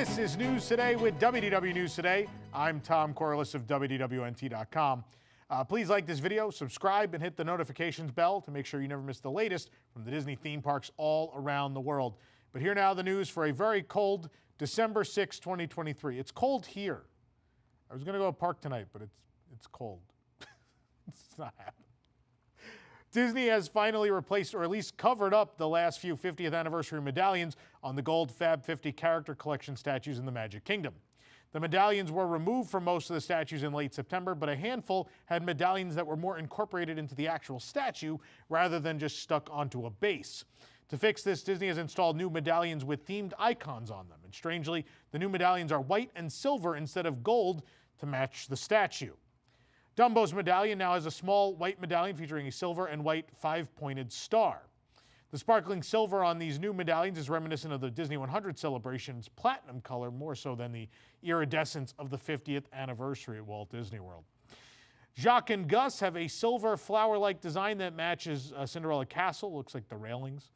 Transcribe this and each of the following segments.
This is News Today with WDW News Today. I'm Tom Corliss of WDWNT.com. Please like this video, subscribe, and hit the notifications bell to make sure you never miss the latest from the Disney theme parks all around the world. But here now the news for a very cold December 6, 2023. It's cold here. I was going to go to a park tonight, but it's cold. It's not happening. Disney has finally replaced, or at least covered up, the last few 50th anniversary medallions on the gold Fab 50 character collection statues in the Magic Kingdom. The medallions were removed from most of the statues in late September, but a handful had medallions that were more incorporated into the actual statue rather than just stuck onto a base. To fix this, Disney has installed new medallions with themed icons on them. And strangely, the new medallions are white and silver instead of gold to match the statue. Dumbo's medallion now has a small white medallion featuring a silver and white five-pointed star. The sparkling silver on these new medallions is reminiscent of the Disney 100 celebration's platinum color, more so than the iridescence of the 50th anniversary at Walt Disney World. Jacques and Gus have a silver flower-like design that matches Cinderella Castle. Looks like the railings.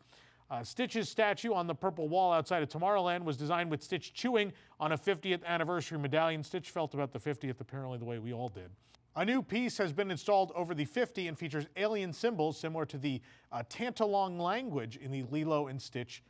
Stitch's statue on the purple wall outside of Tomorrowland was designed with Stitch chewing on a 50th anniversary medallion. Stitch felt about the 50th apparently the way we all did. A new piece has been installed over the 50 and features alien symbols similar to the Tantalong language in the Lilo and Stitch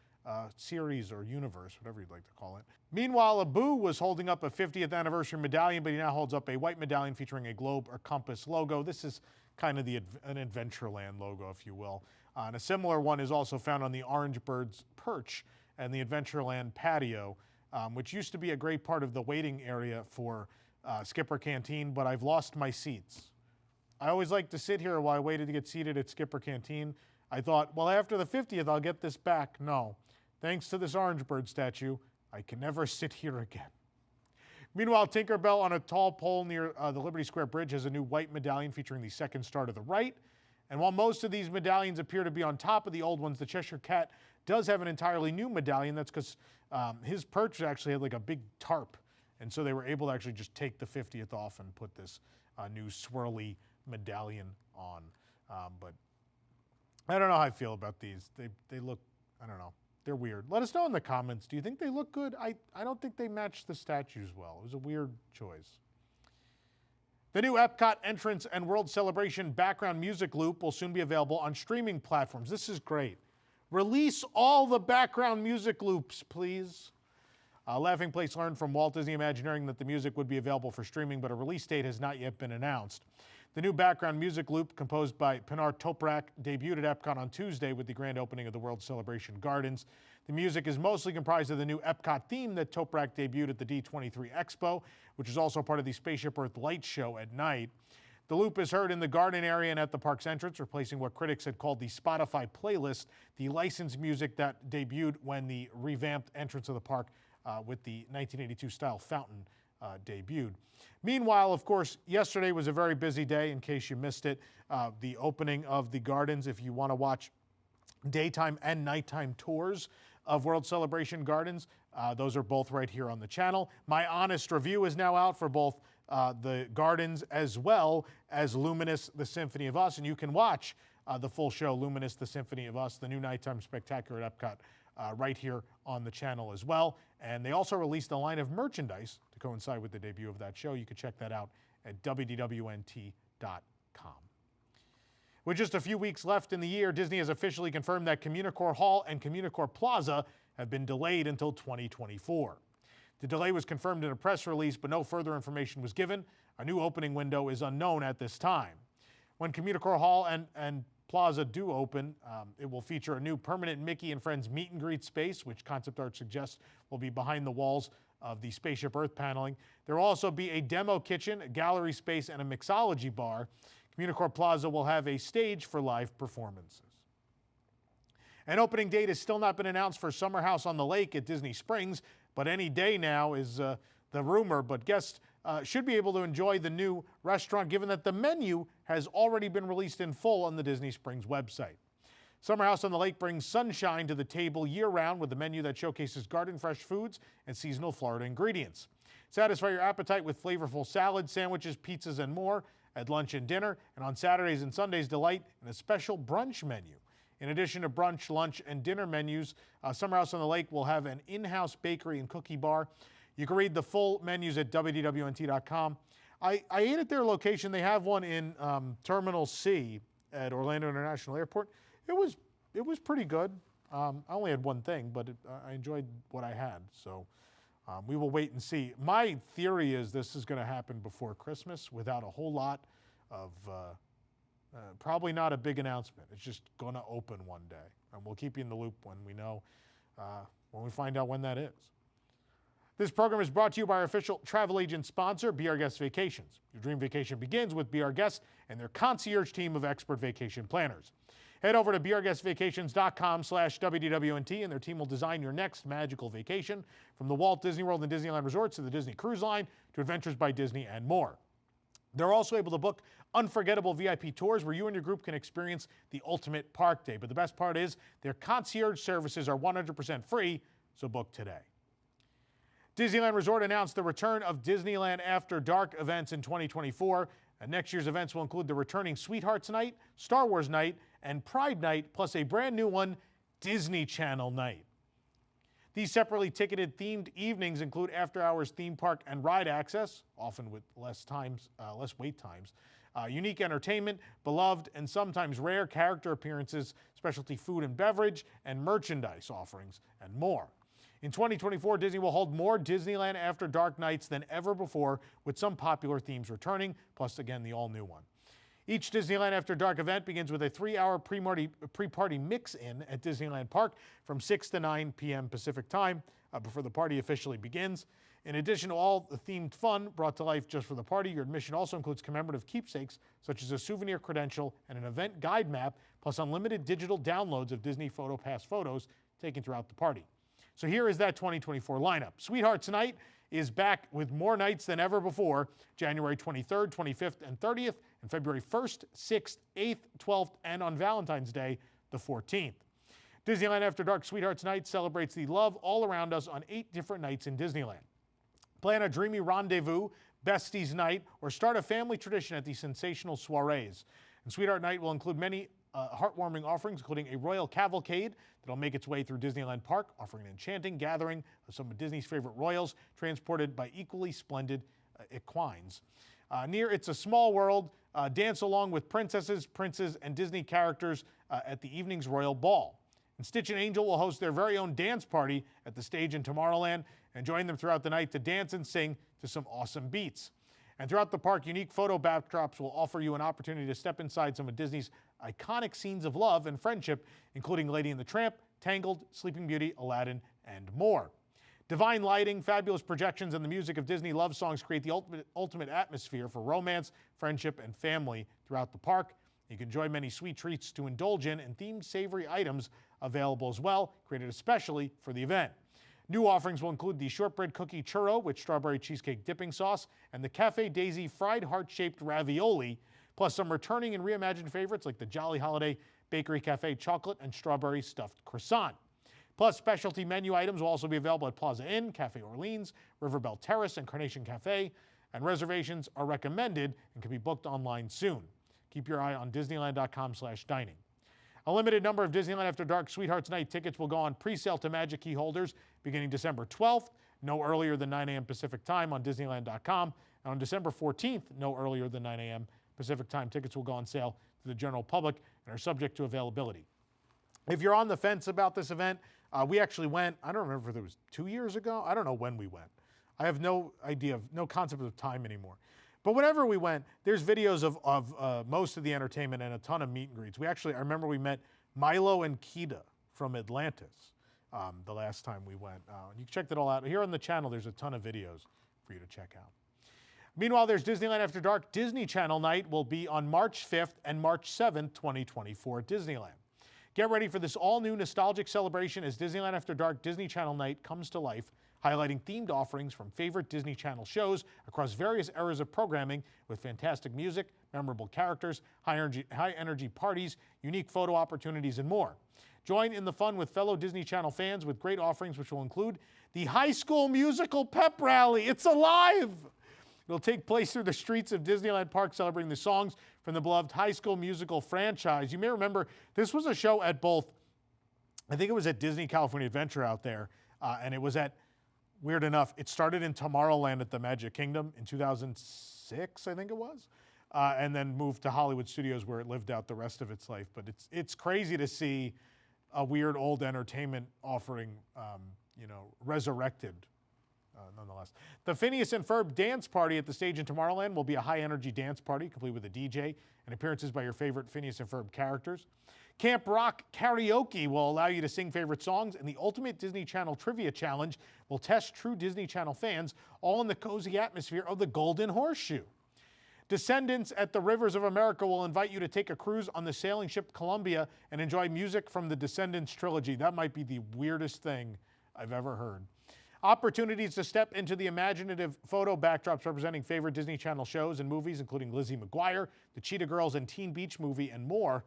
series or universe, whatever you'd like to call it. Meanwhile, Abu was holding up a 50th anniversary medallion, but he now holds up a white medallion featuring a globe or compass logo. This is kind of an Adventureland logo, if you will. And a similar one is also found on the Orange Bird's perch and the Adventureland patio, which used to be a great part of the waiting area for Skipper Canteen, but I've lost my seats. I always like to sit here while I waited to get seated at Skipper Canteen. I thought, well, after the 50th, I'll get this back. No. Thanks to this Orange Bird statue, I can never sit here again. Meanwhile, Tinkerbell on a tall pole near the Liberty Square Bridge has a new white medallion featuring the second star to the right. And while most of these medallions appear to be on top of the old ones, the Cheshire Cat does have an entirely new medallion. That's because his perch actually had like a big tarp. And so they were able to actually just take the 50th off and put this new swirly medallion on. But I don't know how I feel about these. They look, I don't know, they're weird. Let us know in the comments. Do you think they look good? I don't think they match the statues well. It was a weird choice. The new EPCOT entrance and World Celebration background music loop will soon be available on streaming platforms. This is great. Release all the background music loops, please. Laughing Place learned from Walt Disney Imagineering that the music would be available for streaming, but a release date has not yet been announced. The new background music loop, composed by Pinar Toprak, debuted at EPCOT on Tuesday with the grand opening of the World Celebration Gardens. The music is mostly comprised of the new EPCOT theme that Toprak debuted at the D23 Expo, which is also part of the Spaceship Earth light show at night. The loop is heard in the garden area and at the park's entrance, replacing what critics had called the Spotify playlist, the licensed music that debuted when the revamped entrance of the park with the 1982 style fountain debuted. Meanwhile, of course, yesterday was a very busy day, in case you missed it. The opening of the gardens, if you want to watch daytime and nighttime tours of World Celebration Gardens, those are both right here on the channel. My honest review is now out for both the gardens as well as Luminous, the Symphony of Us, and you can watch the full show, Luminous, the Symphony of Us, the new nighttime spectacular at EPCOT, right here on the channel as well. And they also released a line of merchandise to coincide with the debut of that show. You can check that out at WDWNT.com. With just a few weeks left in the year, Disney has officially confirmed that Communicore Hall and Communicore Plaza have been delayed until 2024. The delay was confirmed in a press release, but no further information was given. A new opening window is unknown at this time. When Communicore Hall and Plaza do open, it will feature a new permanent Mickey and Friends meet and greet space, which concept art suggests will be behind the walls of the Spaceship Earth paneling. There will also be a demo kitchen, a gallery space, and a mixology bar. Communicore Plaza will have a stage for live performances. An opening date has still not been announced for Summerhouse on the Lake at Disney Springs, but any day now is the rumor. But guests should be able to enjoy the new restaurant, given that the menu has already been released in full on the Disney Springs website. Summerhouse on the Lake brings sunshine to the table year-round with a menu that showcases garden-fresh foods and seasonal Florida ingredients. Satisfy your appetite with flavorful salads, sandwiches, pizzas, and more at lunch and dinner. And on Saturdays and Sundays, delight in a special brunch menu. In addition to brunch, lunch, and dinner menus, Summerhouse on the Lake will have an in-house bakery and cookie bar. You can read the full menus at WDWNT.com. I ate at their location. They have one in Terminal C at Orlando International Airport. It was pretty good. I only had one thing, but I enjoyed what I had. So we will wait and see. My theory is this is going to happen before Christmas without a whole lot of, probably not a big announcement. It's just going to open one day. And we'll keep you in the loop when we know, when we find out when that is. This program is brought to you by our official travel agent sponsor, Be Our Guest Vacations. Your dream vacation begins with Be Our Guest and their concierge team of expert vacation planners. Head over to beourguestvacations.com/WDWNT and their team will design your next magical vacation, from the Walt Disney World and Disneyland resorts to the Disney Cruise Line to Adventures by Disney and more. They're also able to book unforgettable VIP tours where you and your group can experience the ultimate park day. But the best part is their concierge services are 100% free, so book today. Disneyland Resort announced the return of Disneyland After Dark events in 2024. And next year's events will include the returning Sweethearts Night, Star Wars Night, and Pride Night, plus a brand new one, Disney Channel Night. These separately ticketed themed evenings include after-hours theme park and ride access, often with less wait times, unique entertainment, beloved and sometimes rare character appearances, specialty food and beverage, and merchandise offerings, and more. In 2024, Disney will hold more Disneyland After Dark nights than ever before, with some popular themes returning, plus, again, the all-new one. Each Disneyland After Dark event begins with a 3-hour pre-party mix-in at Disneyland Park from 6 to 9 p.m. Pacific time before the party officially begins. In addition to all the themed fun brought to life just for the party, your admission also includes commemorative keepsakes such as a souvenir credential and an event guide map, plus unlimited digital downloads of Disney PhotoPass photos taken throughout the party. So here is that 2024 lineup. Sweethearts Night is back with more nights than ever before, January 23rd, 25th, and 30th, and February 1st, 6th, 8th, 12th, and on Valentine's Day, the 14th. Disneyland After Dark Sweethearts Night celebrates the love all around us on 8 different nights in Disneyland. Plan a dreamy rendezvous, besties night, or start a family tradition at these sensational soirees. And Sweetheart Night will include many heartwarming offerings, including a royal cavalcade that'll make its way through Disneyland Park, offering an enchanting gathering of some of Disney's favorite royals, transported by equally splendid equines. Near It's a Small World, dance along with princesses, princes, and Disney characters at the evening's royal ball. And Stitch and Angel will host their very own dance party at the stage in Tomorrowland, and join them throughout the night to dance and sing to some awesome beats. And throughout the park, unique photo backdrops will offer you an opportunity to step inside some of Disney's iconic scenes of love and friendship, including Lady and the Tramp, Tangled, Sleeping Beauty, Aladdin, and more. Divine lighting, fabulous projections, and the music of Disney love songs create the ultimate atmosphere for romance, friendship, and family throughout the park. You can enjoy many sweet treats to indulge in and themed savory items available as well, created especially for the event. New offerings will include the shortbread cookie churro with strawberry cheesecake dipping sauce and the Cafe Daisy fried heart-shaped ravioli, plus some returning and reimagined favorites like the Jolly Holiday Bakery Cafe chocolate and strawberry stuffed croissant. Plus, specialty menu items will also be available at Plaza Inn, Cafe Orleans, Riverbell Terrace, and Carnation Cafe, and reservations are recommended and can be booked online soon. Keep your eye on Disneyland.com/dining. A limited number of Disneyland After Dark Sweethearts Night tickets will go on pre-sale to Magic Key holders beginning December 12th, no earlier than 9 a.m. Pacific time on Disneyland.com. And on December 14th, no earlier than 9 a.m. Pacific time, tickets will go on sale to the general public and are subject to availability. If you're on the fence about this event, we actually went, I don't remember if it was 2 years ago. I don't know when we went. I have no idea, no concept of time anymore. But whenever we went, there's videos of most of the entertainment and a ton of meet and greets. I remember we met Milo and Kida from Atlantis the last time we went. You can check that all out. Here on the channel, there's a ton of videos for you to check out. Meanwhile, there's Disneyland After Dark Disney Channel Night will be on March 5th and March 7th, 2024 at Disneyland. Get ready for this all-new nostalgic celebration as Disneyland After Dark Disney Channel Night comes to life, highlighting themed offerings from favorite Disney Channel shows across various eras of programming with fantastic music, memorable characters, high-energy parties, unique photo opportunities, and more. Join in the fun with fellow Disney Channel fans with great offerings which will include the High School Musical Pep Rally. It's alive! It'll take place through the streets of Disneyland Park celebrating the songs from the beloved High School Musical franchise. You may remember this was a show at both, I think it was at Disney California Adventure out there, and it was at, weird enough, it started in Tomorrowland at the Magic Kingdom in 2006, I think it was, and then moved to Hollywood Studios where it lived out the rest of its life. But it's crazy to see a weird old entertainment offering, resurrected. Nonetheless, the Phineas and Ferb dance party at the stage in Tomorrowland will be a high-energy dance party, complete with a DJ and appearances by your favorite Phineas and Ferb characters. Camp Rock Karaoke will allow you to sing favorite songs, and the Ultimate Disney Channel Trivia Challenge will test true Disney Channel fans, all in the cozy atmosphere of the Golden Horseshoe. Descendants at the Rivers of America will invite you to take a cruise on the sailing ship Columbia and enjoy music from the Descendants trilogy. That might be the weirdest thing I've ever heard. Opportunities to step into the imaginative photo backdrops representing favorite Disney Channel shows and movies, including Lizzie McGuire, the Cheetah Girls and Teen Beach Movie, and more,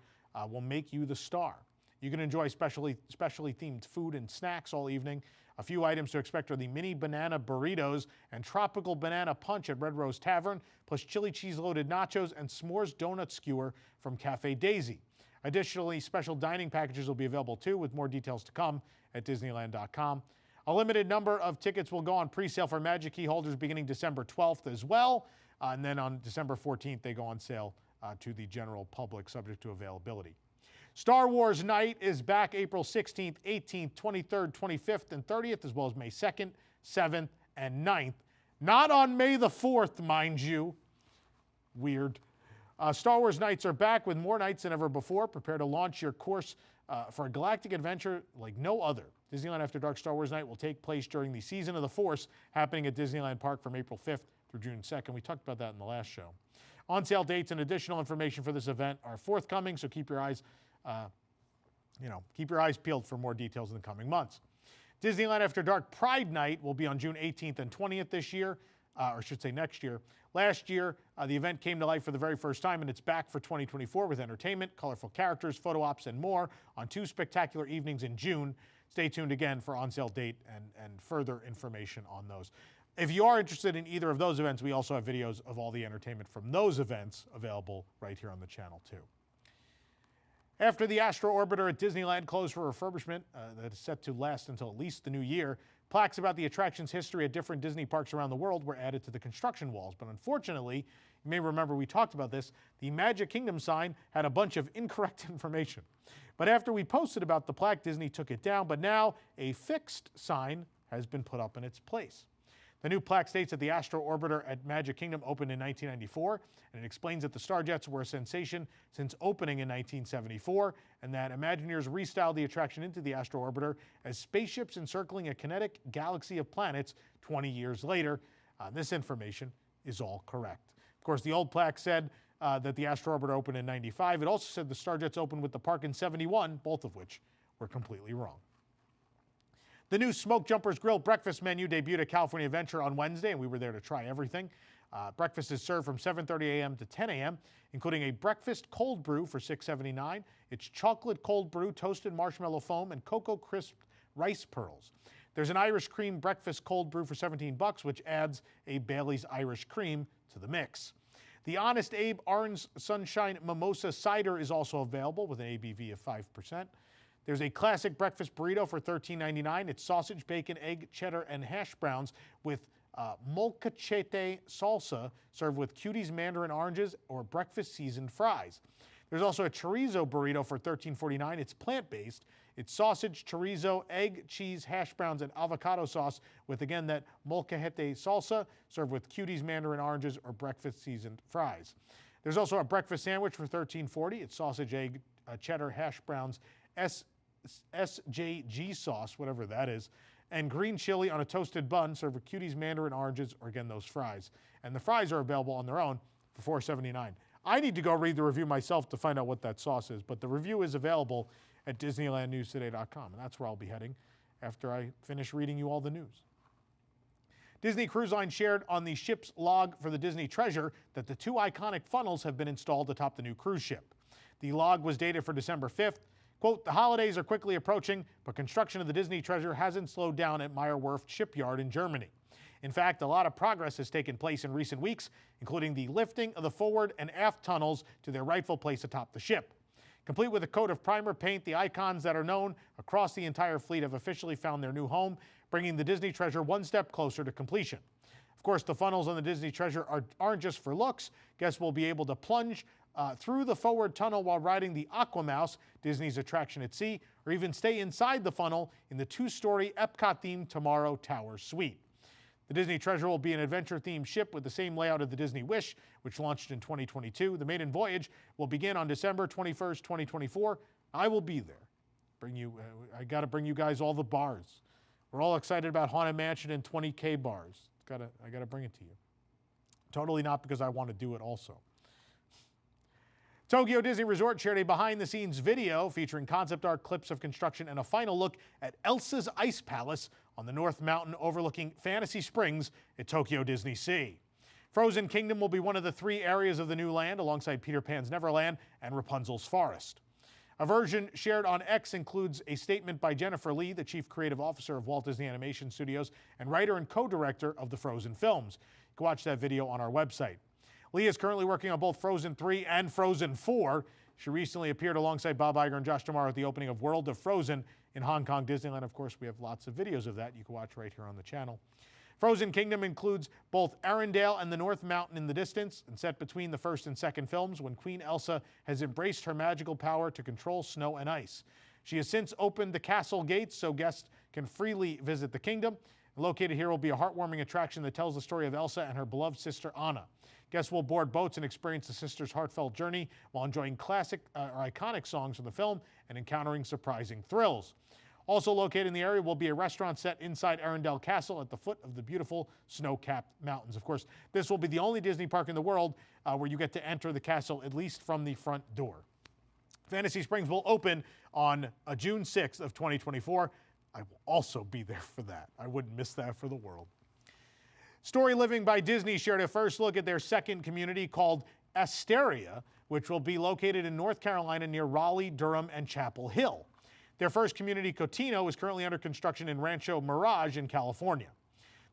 will make you the star. You can enjoy specially themed food and snacks all evening. A few items to expect are the mini banana burritos and tropical banana punch at Red Rose Tavern, plus chili cheese loaded nachos and s'mores donut skewer from Cafe Daisy. Additionally, special dining packages will be available too, with more details to come at Disneyland.com. A limited number of tickets will go on pre-sale for Magic Key holders beginning December 12th as well. And then on December 14th, they go on sale to the general public, subject to availability. Star Wars Night is back April 16th, 18th, 23rd, 25th, and 30th, as well as May 2nd, 7th, and 9th. Not on May the 4th, mind you. Weird. Star Wars Nights are back with more nights than ever before. Prepare to launch your course for a galactic adventure like no other. Disneyland After Dark Star Wars Night will take place during the Season of the Force, happening at Disneyland Park from April 5th through June 2nd. We talked about that in the last show. On-sale dates and additional information for this event are forthcoming, so keep your eyes peeled for more details in the coming months. Disneyland After Dark Pride Night will be on June 18th and 20th this year, or I should say next year. Last year, the event came to life for the very first time, and it's back for 2024 with entertainment, colorful characters, photo ops, and more on 2 spectacular evenings in June. Stay tuned again for on-sale date and further information on those. If you are interested in either of those events, we also have videos of all the entertainment from those events available right here on the channel too. After the Astro Orbiter at Disneyland closed for refurbishment that is set to last until at least the new year, plaques about the attraction's history at different Disney parks around the world were added to the construction walls. But unfortunately, you may remember we talked about this, the Magic Kingdom sign had a bunch of incorrect information. But after we posted about the plaque, Disney took it down, but now a fixed sign has been put up in its place. The new plaque states that the Astro Orbiter at Magic Kingdom opened in 1994, and it explains that the Starjets were a sensation since opening in 1974, and that Imagineers restyled the attraction into the Astro Orbiter as spaceships encircling a kinetic galaxy of planets 20 years later. This information is all correct. Of course, the old plaque said that the Astro Orbiter opened in 95. It also said the Starjets opened with the park in 71, both of which were completely wrong. The new Smokejumpers Grilled Breakfast menu debuted at California Adventure on Wednesday, and we were there to try everything. Breakfast is served from 7:30 a.m. to 10 a.m., including a breakfast cold brew for $6.79. It's chocolate cold brew, toasted marshmallow foam, and cocoa crisp rice pearls. There's an Irish cream breakfast cold brew for $17, which adds a Bailey's Irish cream to the mix. The Honest Abe Orange Sunshine Mimosa Cider is also available with an ABV of 5%. There's a classic breakfast burrito for $13.99. It's sausage, bacon, egg, cheddar, and hash browns with molcachete salsa, served with Cuties mandarin oranges or breakfast seasoned fries. There's also a chorizo burrito for $13.49. It's plant-based. It's sausage, chorizo, egg, cheese, hash browns, and avocado sauce with, again, that molcajete salsa, served with Cuties mandarin oranges or breakfast seasoned fries. There's also a breakfast sandwich for $13.40. It's sausage, egg, cheddar, hash browns, SJG sauce, whatever that is, and green chili on a toasted bun, served with Cuties mandarin oranges, or again, those fries. And the fries are available on their own for $4.79. I need to go read the review myself to find out what that sauce is, but the review is available at DisneylandNewsToday.com, and that's where I'll be heading after I finish reading you all the news. Disney Cruise Line shared on the ship's log for the Disney Treasure that the 2 iconic funnels have been installed atop the new cruise ship. The log was dated for December 5th. Quote, the holidays are quickly approaching, but construction of the Disney Treasure hasn't slowed down at Meyer Werft Shipyard in Germany. In fact, a lot of progress has taken place in recent weeks, including the lifting of the forward and aft tunnels to their rightful place atop the ship. Complete with a coat of primer paint, the icons that are known across the entire fleet have officially found their new home, bringing the Disney Treasure one step closer to completion. Of course, the funnels on the Disney Treasure aren't just for looks. Guests will be able to plunge through the forward tunnel while riding the Aquamouse, Disney's attraction at sea, or even stay inside the funnel in the two-story EPCOT-themed Tomorrow Tower Suite. The Disney Treasure will be an adventure-themed ship with the same layout of the Disney Wish, which launched in 2022. The maiden voyage will begin on December 21st, 2024. I will be there. I got to bring you guys all the bars. We're all excited about Haunted Mansion and 20K bars. I got to bring it to you. Totally not because I want to do it also. Tokyo Disney Resort shared a behind-the-scenes video featuring concept art, clips of construction, and a final look at Elsa's Ice Palace on the North Mountain overlooking Fantasy Springs at Tokyo Disney Sea. Frozen Kingdom will be one of the 3 areas of the new land alongside Peter Pan's Neverland and Rapunzel's Forest. A version shared on X includes a statement by Jennifer Lee, the chief creative officer of Walt Disney Animation Studios and writer and co-director of the Frozen films. You can watch that video on our website. Lee is currently working on both Frozen 3 and Frozen 4. She recently appeared alongside Bob Iger and Josh D'Amaro at the opening of World of Frozen in Hong Kong Disneyland. Of course, we have lots of videos of that you can watch right here on the channel. Frozen Kingdom includes both Arendelle and the North Mountain in the distance, and set between the first and second films when Queen Elsa has embraced her magical power to control snow and ice. She has since opened the castle gates so guests can freely visit the kingdom. Located here will be a heartwarming attraction that tells the story of Elsa and her beloved sister Anna. Guests will board boats and experience the sisters' heartfelt journey while enjoying iconic songs from the film and encountering surprising thrills. Also located in the area will be a restaurant set inside Arendelle Castle at the foot of the beautiful snow-capped mountains. Of course, this will be the only Disney park in the world where you get to enter the castle at least from the front door. Fantasy Springs will open on June 6th of 2024. I will also be there for that. I wouldn't miss that for the world. Storyliving by Disney shared a first look at their second community called Asteria, which will be located in North Carolina near Raleigh, Durham, and Chapel Hill. Their first community, Cotino, is currently under construction in Rancho Mirage in California.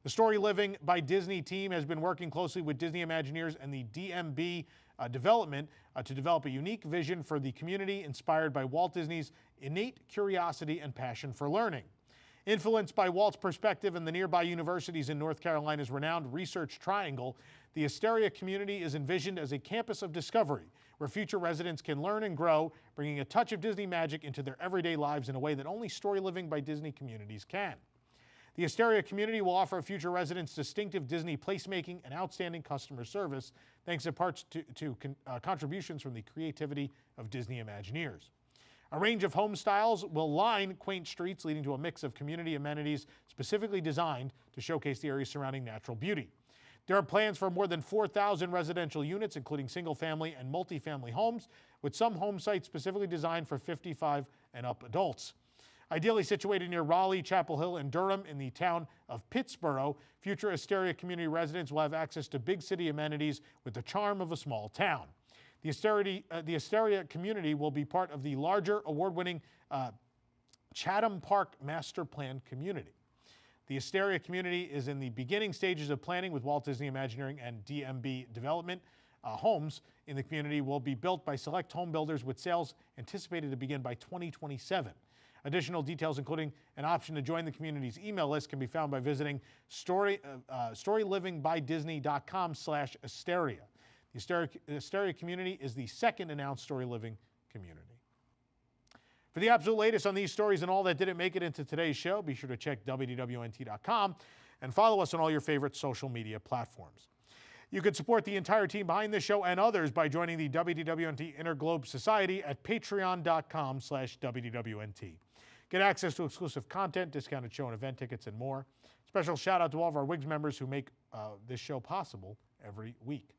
The Storyliving by Disney team has been working closely with Disney Imagineers and the DMB development to develop a unique vision for the community inspired by Walt Disney's innate curiosity and passion for learning. Influenced by Walt's perspective and the nearby universities in North Carolina's renowned Research Triangle, the Asteria community is envisioned as a campus of discovery where future residents can learn and grow, bringing a touch of Disney magic into their everyday lives in a way that only Storyliving by Disney communities can. The Asteria community will offer future residents distinctive Disney placemaking and outstanding customer service, thanks in part to contributions from the creativity of Disney Imagineers. A range of home styles will line quaint streets, leading to a mix of community amenities specifically designed to showcase the area's surrounding natural beauty. There are plans for more than 4,000 residential units, including single-family and multifamily homes, with some home sites specifically designed for 55 and up adults. Ideally situated near Raleigh, Chapel Hill, and Durham in the town of Pittsboro, future Asteria community residents will have access to big city amenities with the charm of a small town. The Asteria community will be part of the larger award-winning Chatham Park Master Plan community. The Asteria community is in the beginning stages of planning with Walt Disney Imagineering and DMB Development. Homes in the community will be built by select home builders with sales anticipated to begin by 2027. Additional details, including an option to join the community's email list, can be found by visiting storylivingbydisney.com/Asteria. The Asteria community is the second announced Storyliving community. For the absolute latest on these stories and all that didn't make it into today's show, be sure to check WDWNT.com and follow us on all your favorite social media platforms. You can support the entire team behind this show and others by joining the WDWNT Interglobe Society at patreon.com/WDWNT. Get access to exclusive content, discounted show and event tickets, and more. Special shout out to all of our WIGS members who make this show possible every week.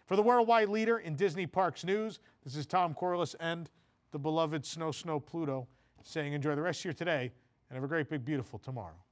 For the worldwide leader in Disney Parks news, this is Tom Corliss and the beloved Snow Pluto saying enjoy the rest of your today and have a great, big, beautiful tomorrow.